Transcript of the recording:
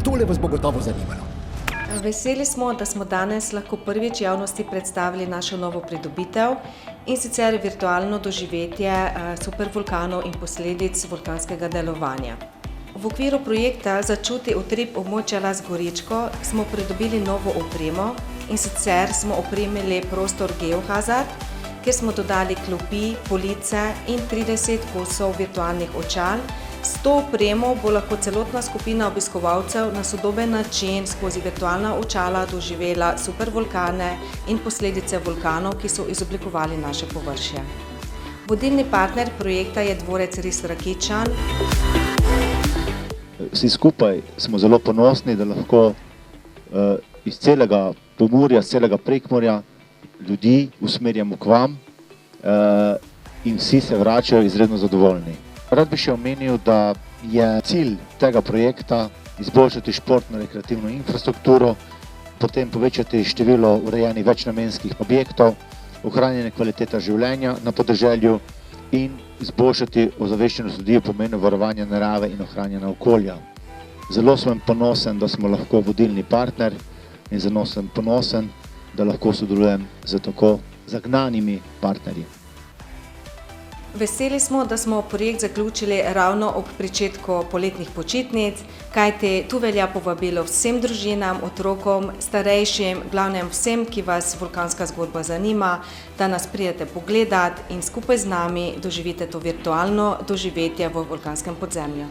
Tole vas bo gotovo zanimalo. Veseli smo, da smo danes lahko prvič javnosti predstavili našo novo pridobitev, in sicer virtualno doživetje supervulkanov in posledic vulkanskega delovanja. V okviru projekta Začuti utrip območja Las Goričko smo pridobili novo opremo, in sicer smo opremili prostor Geohazard, kjer smo dodali klopi, police in 30 kosov virtualnih očal. S to opremo bo lahko celotna skupina obiskovalcev na sodoben način skozi virtualna očala doživela supervulkane in posledice vulkanov, ki so izoblikovali naše površje. Vodilni partner projekta je dvorec Ris Rakičan. Vsi skupaj smo zelo ponosni, da lahko iz celega Pomurja, iz celega Prekmurja ljudi usmerjamo k vam in vsi se vračajo izredno zadovoljni. Rad bi še omenil, da je cilj tega projekta izboljšati športno-rekreativno infrastrukturo, potem povečati število urejenih večnamenskih objektov, ohranjanje kvalitete življenja na podeželju in izboljšati ozaveščenost ljudi o pomenu varovanja narave in ohranjanja okolja. Zelo sem ponosen, da smo lahko vodilni partner in zelo sem ponosen, da lahko sodelujem z tako zagnanimi partnerji. Veseli smo, da smo projekt zaključili ravno ob pričetku poletnih počitnic, kajti tu velja povabilo vsem družinam, otrokom, starejšim, glavnem vsem, ki vas vulkanska zgodba zanima, da nas pridete pogledat in skupaj z nami doživite to virtualno doživetje v vulkanskem podzemlju.